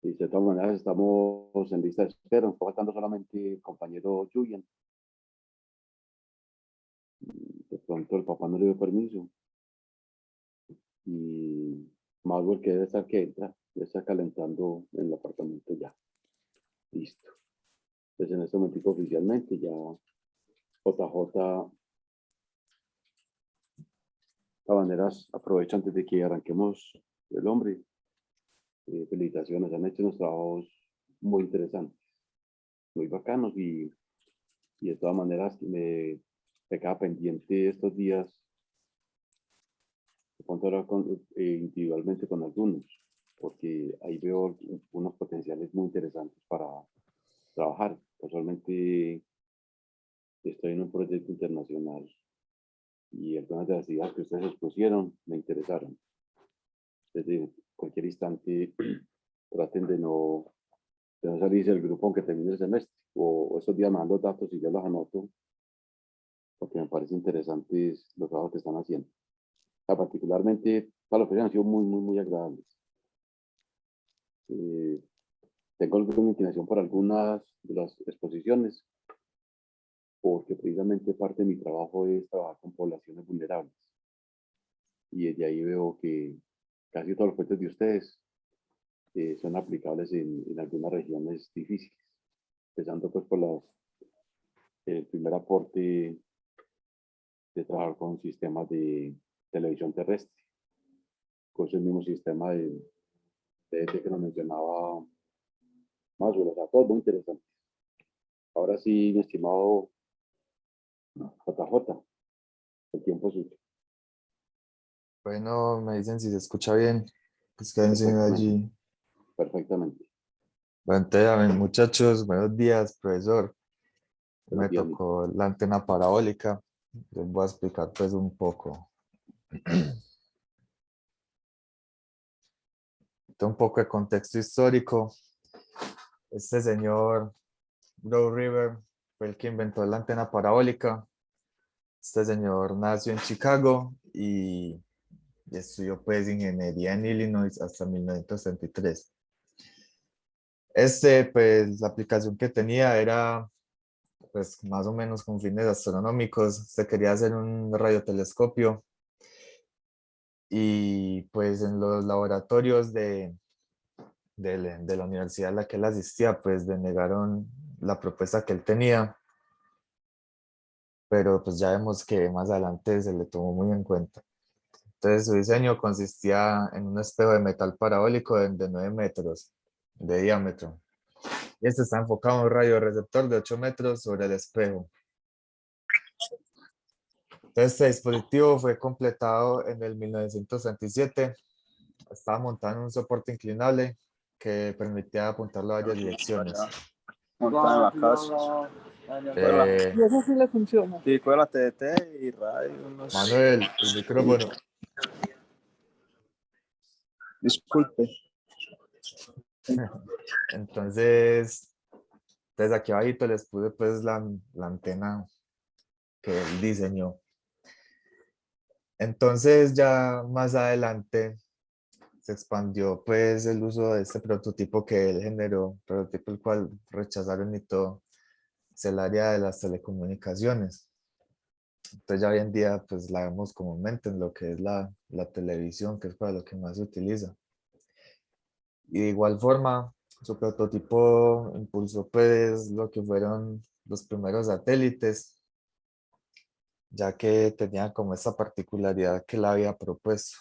Y de todas maneras estamos en lista de espera, nos está faltando solamente el compañero Julian. De pronto el papá no le dio permiso y Maxwell que debe estar que entra, ya está calentando en el apartamento ya. Listo. Entonces en este momento oficialmente ya JJ Habaneras aprovecha antes de que arranquemos el hombre. Felicitaciones, han hecho unos trabajos muy interesantes, muy bacanos y de todas maneras me queda pendiente estos días de pronto hablar individualmente con algunos, porque ahí veo unos potenciales muy interesantes para trabajar. Casualmente estoy en un proyecto internacional y algunas de las ideas que ustedes expusieron me interesaron. Desde cualquier instante traten de no salirse del grupo aunque termine el semestre, o estos días me dan los datos y yo los anoto, porque me parecen interesantes los trabajos que están haciendo. O sea, particularmente, para los que han sido muy agradables. Tengo alguna inclinación por algunas de las exposiciones, porque precisamente parte de mi trabajo es trabajar con poblaciones vulnerables. Y desde ahí veo que casi todos los proyectos de ustedes son aplicables en algunas regiones difíciles, empezando pues por el primer aporte de trabajar con sistemas de televisión terrestre, con ese mismo sistema de que nos mencionaba más, o sea, todo muy interesante. Ahora sí, mi estimado JJ, el tiempo es suyo. Bueno, me dicen si se escucha bien, pues quédense Perfectamente, allí. perfectamente. Bueno, entonces, muchachos, buenos días, profesor. Buenos Me días, Nico. tocó la antena parabólica. Les voy a explicar pues un poco. Un poco de contexto histórico. Este señor, Broad River, fue el que inventó la antena parabólica. Este señor nació en Chicago y estudió pues ingeniería en Illinois hasta 1933. Pues la aplicación que tenía era pues más o menos con fines astronómicos. Se quería hacer un radiotelescopio y pues en los laboratorios de la universidad a la que él asistía, pues denegaron la propuesta que él tenía, pero pues ya vemos que más adelante se le tomó muy en cuenta. Entonces su diseño consistía en un espejo de metal parabólico de 9 metros de diámetro. Y este está enfocado en un radioreceptor de 8 metros sobre el espejo. Entonces, este dispositivo fue completado en el 1937. Estaba montado en un soporte inclinable que permitía apuntarlo a varias direcciones. Montada en la casa. Eh, Y eso sí le funciona. Sí, con la TDT y radio. Manuel, el micrófono. Disculpe. Entonces aquí abajito les puse pues la antena que él diseñó. Entonces ya más adelante se expandió pues el uso de este prototipo que él generó, prototipo el cual rechazaron y todo, es el área de las telecomunicaciones. Entonces ya hoy en día pues la vemos comúnmente en lo que es la televisión, que es para lo que más se utiliza. Y de igual forma, su prototipo impulsó pues lo que fueron los primeros satélites, ya que tenía como esa particularidad que él había propuesto.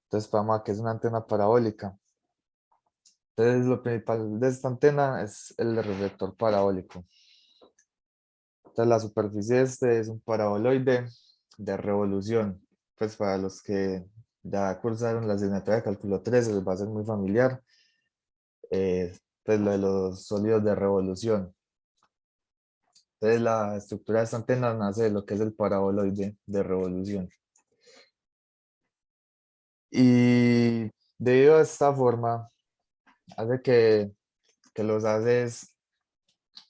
Entonces, vamos a que es una antena parabólica. Entonces, lo principal de esta antena es el reflector parabólico. Entonces, la superficie es un paraboloide de revolución. Pues para los que ya cursaron la asignatura de cálculo 3, les va a ser muy familiar. Pues lo de los sólidos de revolución. Entonces, la estructura de esta antena nace de lo que es el paraboloide de revolución. Y debido a esta forma, hace que los haces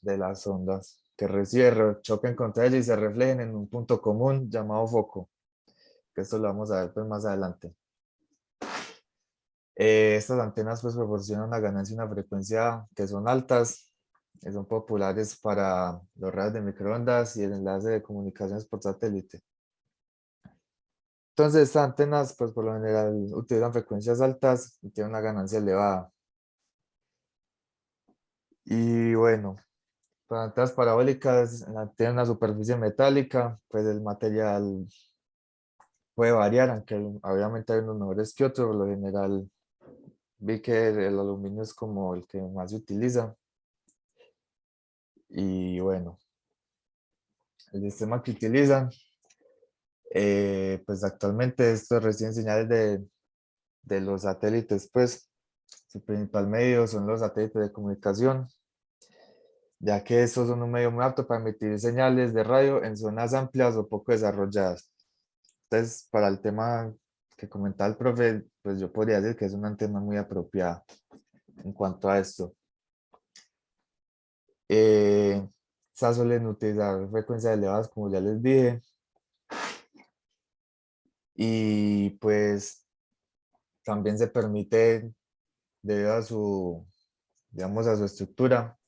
de las ondas que reciben choquen contra él y se reflejen en un punto común llamado foco, que esto lo vamos a ver pues más adelante. Estas antenas pues proporcionan una ganancia y una frecuencia que son altas, que son populares para los radios de microondas y el enlace de comunicaciones por satélite. Entonces estas antenas pues por lo general utilizan frecuencias altas y tienen una ganancia elevada. Y bueno, para antenas parabólicas tienen una superficie metálica, pues el material puede variar, aunque obviamente hay unos mejores que otros. Por lo general vi que el aluminio es como el que más se utiliza. Y bueno, el sistema que utilizan, pues actualmente esto reciben señales de los satélites, pues su principal medio son los satélites de comunicación, ya que estos son un medio muy apto para emitir señales de radio en zonas amplias o poco desarrolladas. Entonces, para el tema que comentaba el profe, pues yo podría decir que es una antena muy apropiada en cuanto a esto. Estas suelen utilizar frecuencias elevadas, como ya les dije, y pues también se permite, debido a su, digamos, a su estructura,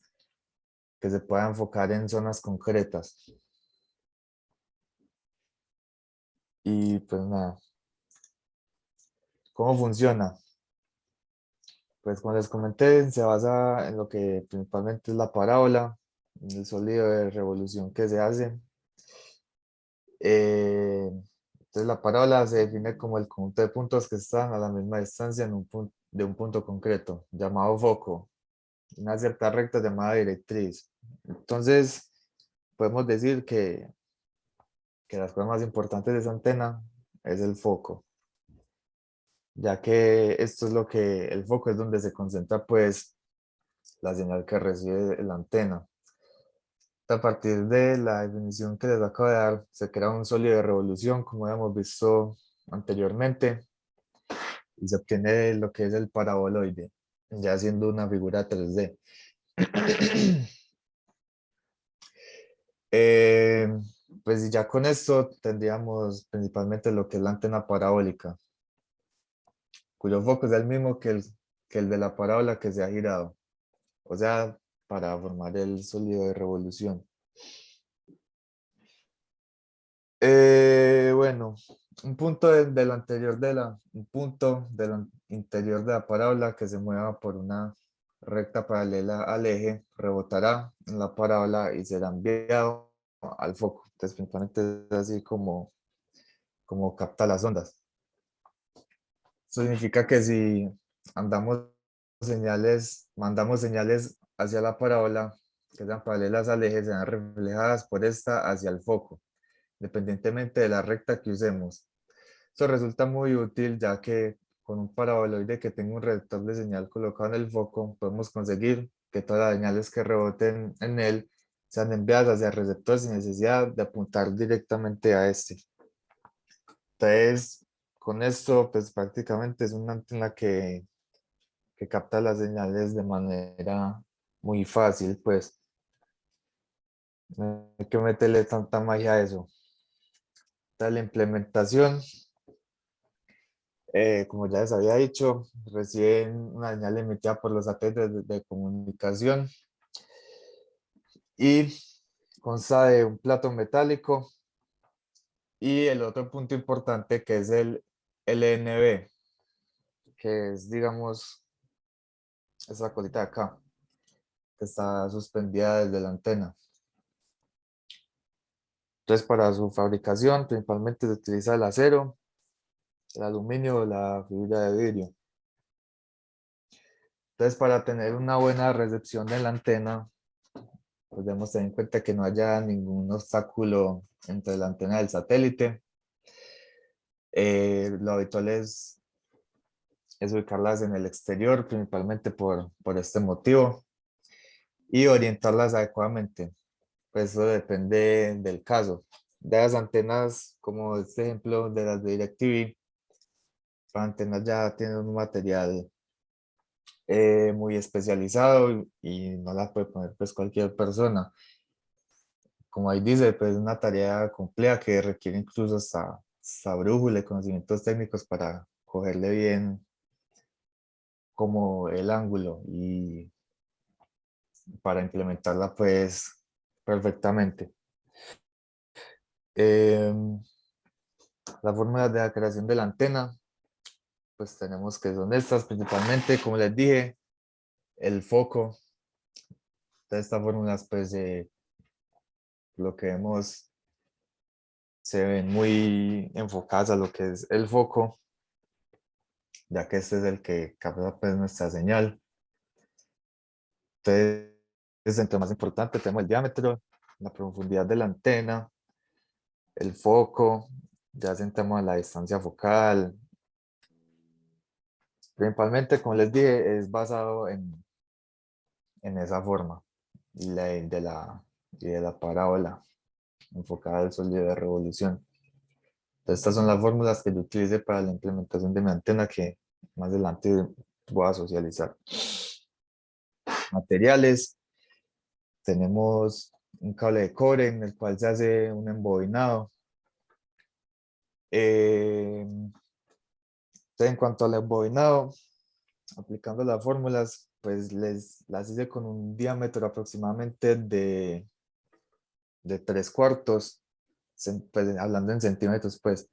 que se pueda enfocar en zonas concretas. Y pues nada, ¿cómo funciona? Pues como les comenté, se basa en lo que principalmente es la parábola, en el sólido de revolución que se hace. Entonces la parábola se define como el conjunto de puntos que están a la misma distancia de un punto concreto, llamado foco, una cierta recta llamada directriz. Entonces podemos decir que las cosas más importantes de esa antena es el foco, ya que esto es lo que, el foco es donde se concentra pues la señal que recibe la antena. A partir de la definición que les acabo de dar, se crea un sólido de revolución, como habíamos visto anteriormente, y se obtiene lo que es el paraboloide, ya siendo una figura 3D. Eh, pues ya con esto tendríamos principalmente lo que es la antena parabólica, cuyo foco es el mismo que el de la parábola que se ha girado, o sea, para formar el sólido de revolución. Bueno, un punto del interior de la parábola que se mueva por una recta paralela al eje rebotará en la parábola y será enviado al foco. Entonces, principalmente es así como capta las ondas. Eso significa que si andamos mandamos señales hacia la parábola que sean paralelas al eje, serán reflejadas por esta hacia el foco, independientemente de la recta que usemos. Esto resulta muy útil ya que con un paraboloide que tenga un receptor de señal colocado en el foco, podemos conseguir que todas las señales que reboten en él sean enviadas hacia el receptor sin necesidad de apuntar directamente a este. Entonces, con esto, pues prácticamente es una antena que capta las señales de manera muy fácil, pues no hay que meterle tanta magia a eso. Entonces, la implementación, como ya les había dicho, reciben una señal emitida por los satélites de comunicación y consta de un plato metálico y el otro punto importante que es el LNB, que es, digamos, esa cosita de acá, que está suspendida desde la antena. Entonces, para su fabricación, principalmente se utiliza el acero, el aluminio o la fibra de vidrio. Entonces, para tener una buena recepción de la antena, pues debemos tener en cuenta que no haya ningún obstáculo entre la antena y el satélite. Lo habitual es ubicarlas en el exterior, principalmente por este motivo, y orientarlas adecuadamente. Pues eso depende del caso. De las antenas, como este ejemplo de las de DirecTV, las antenas ya tienen un material muy especializado y no la puede poner pues cualquier persona. Como ahí dice, pues es una tarea compleja que requiere incluso hasta brújula y conocimientos técnicos para cogerle bien como el ángulo y para implementarla pues perfectamente. Las fórmulas de la creación de la antena, pues tenemos que son estas principalmente, como les dije, el foco. De estas fórmulas pues lo que vemos se ven muy enfocadas a lo que es el foco, ya que este es el que capta pues nuestra señal. Entonces, entre más importante tenemos el diámetro, la profundidad de la antena, el foco, ya sentamos la distancia focal. Principalmente, como les dije, es basado en esa forma y de la parábola enfocada al sólido de revolución. Entonces, estas son las fórmulas que yo utilicé para la implementación de mi antena que más adelante voy a socializar. Materiales. Tenemos un cable de cobre en el cual se hace un embobinado. Entonces, en cuanto al embobinado, aplicando las fórmulas, pues las hice con un diámetro aproximadamente de 3/4, pues, hablando en centímetros, pues.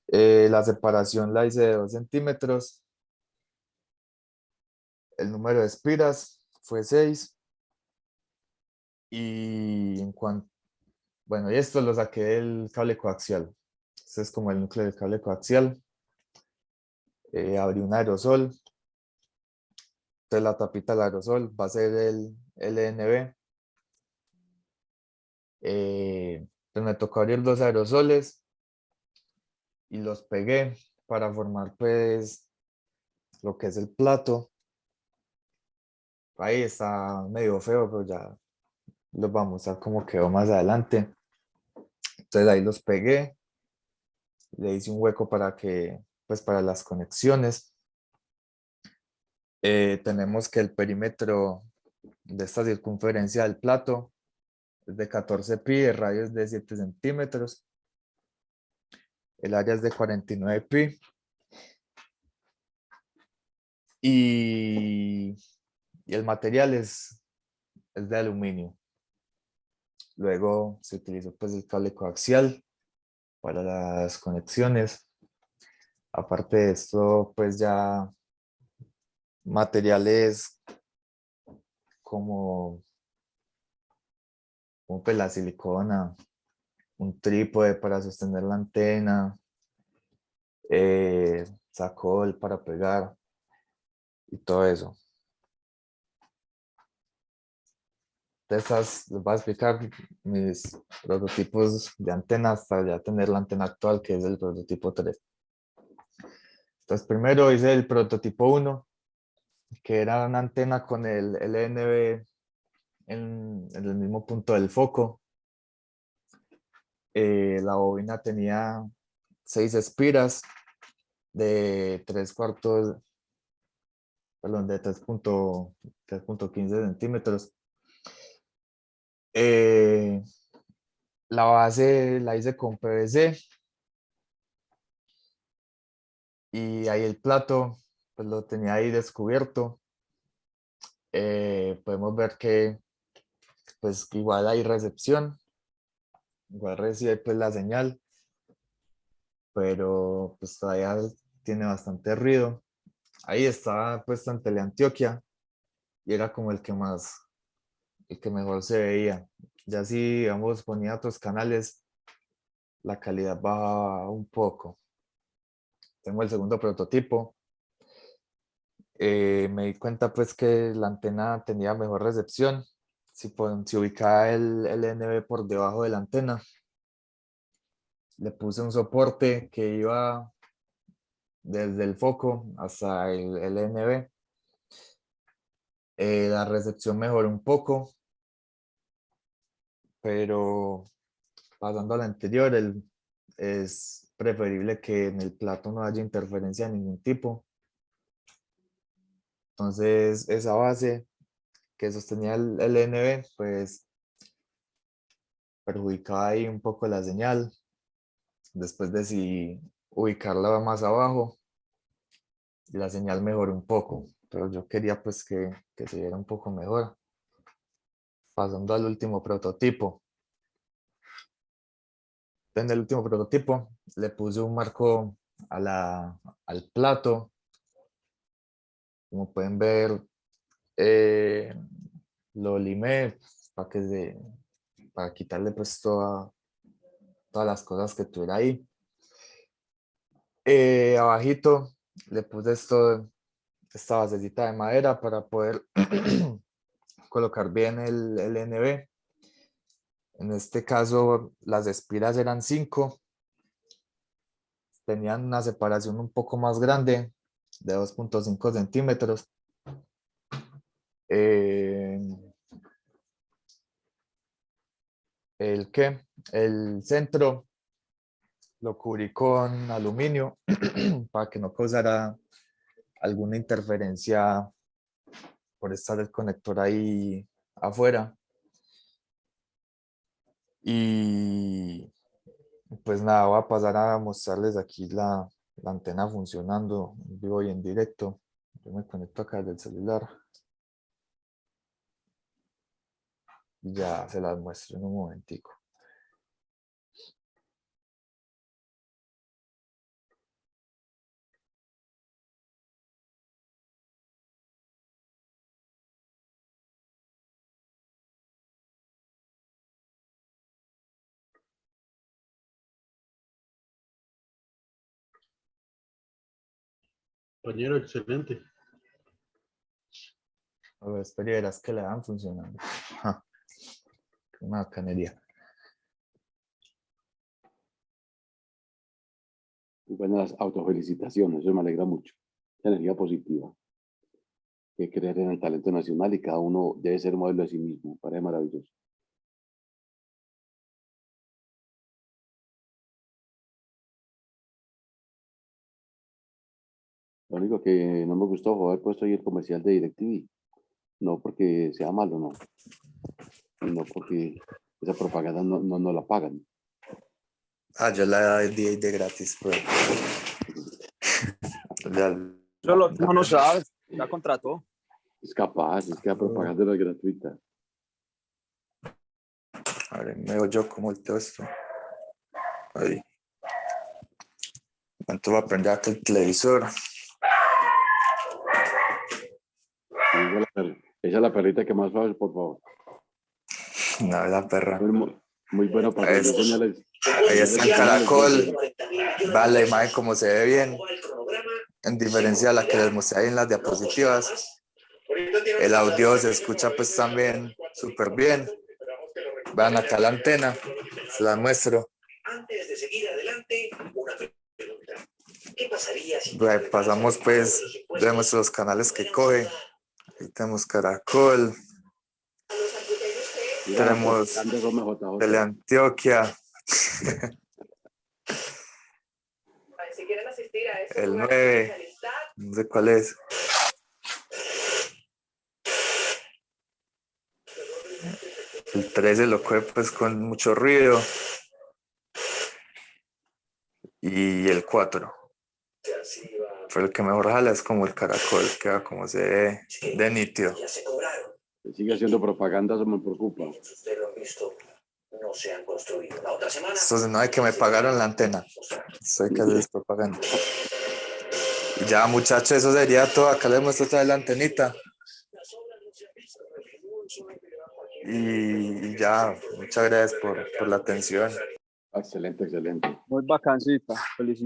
La separación la hice de 2 centímetros. El número de espiras fue 6. Y en cuanto, bueno, y esto lo saqué del cable coaxial. Este es como el núcleo del cable coaxial. Abrí un aerosol. Entonces la tapita del aerosol va a ser el LNB. Pues me tocó abrir 2 aerosoles y los pegué para formar pues lo que es el plato. Ahí está medio feo, pero ya los vamos a ver cómo quedó más adelante. Entonces ahí los pegué, le hice un hueco para que, pues para las conexiones. Tenemos que el perímetro de esta circunferencia del plato es de 14 pi, el radio es de 7 centímetros, el área es de 49 pi y el material es de aluminio. Luego se utilizó pues el cable coaxial para las conexiones. Aparte de esto, pues ya materiales como pues la silicona, un trípode para sostener la antena, sacol para pegar y todo eso. De estas les voy a explicar mis prototipos de antena hasta ya tener la antena actual, que es el prototipo 3. Entonces primero hice el prototipo 1, que era una antena con el LNB en el mismo punto del foco. La bobina tenía 6 espiras de 3/4, perdón, de 3.15 centímetros. La base la hice con PVC y ahí el plato pues lo tenía ahí descubierto. Podemos ver que pues igual hay recepción, igual recibe pues la señal, pero pues todavía tiene bastante ruido. Ahí estaba puesto en Teleantioquia y era como el que mejor se veía. Ya si digamos ponía otros canales, la calidad bajaba un poco. Tengo el segundo prototipo. Me di cuenta pues que la antena tenía mejor recepción si ubicaba el LNB por debajo de la antena. Le puse un soporte que iba desde el foco hasta el LNB. La recepción mejoró un poco, pero pasando al anterior, es preferible que en el plato no haya interferencia de ningún tipo. Entonces esa base que sostenía el LNB pues perjudicaba ahí un poco la señal. Después decidí ubicarla más abajo y la señal mejoró un poco, pero yo quería pues que se viera un poco mejor. Pasando al último prototipo. En el último prototipo le puse un marco al plato. Como pueden ver, lo limé para quitarle pues todas las cosas que tuviera ahí. Abajito le puse esta basecita de madera para poder colocar bien el NB. En este caso las espiras eran 5. Tenían una separación un poco más grande de 2.5 centímetros. El centro lo cubrí con aluminio para que no causara alguna interferencia por estar el conector ahí afuera. Y pues nada, voy a pasar a mostrarles aquí la antena funcionando en vivo y en directo. Yo me conecto acá del celular. Y ya se las muestro en un momentico. Compañero, excelente. A ver, espera, verás que le van funcionando. Ja, una bacanería. Buenas autofelicitaciones, eso me alegra mucho. La energía positiva. Que creer en el talento nacional y cada uno debe ser modelo de sí mismo. Parece maravilloso. Lo único que no me gustó fue haber puesto ahí el comercial de DirecTV. No porque sea malo, no. Sino porque esa propaganda no la pagan. Yo la di de gratis, pues. No sabes, ya contrató. Es capaz, es que la propaganda no es gratuita. A ver, me veo yo como el texto. Ahí. Entonces voy a prender acá el televisor. Esa es la perrita que más sabes, por favor. No, la perra. Muy bueno para Ahí hacer señales. Ahí está en Caracol. Vale, la imagen como se ve bien. En diferencia a la que les mostré ahí en las diapositivas. El audio se escucha pues también súper bien. Vean acá la antena. Se la muestro. Antes de seguir adelante, una pregunta. ¿Qué pasaría si pasamos pues, vemos los canales que coge? Ahí tenemos Caracol. Tenemos Teleantioquia. El 9. No sé cuál es. El 13 lo coge pues con mucho ruido. Y el 4 fue el que mejor jala, es como el Caracol, queda como se ve de nítido. Que sigue haciendo propaganda, eso me preocupa. Entonces no hay que me pagaron la antena. Eso hay que hacer propaganda. Y ya muchachos, eso sería todo. Acá les muestro otra vez la antenita. Y ya, muchas gracias por la atención. Excelente, excelente. Muy bacancita. Felicidades.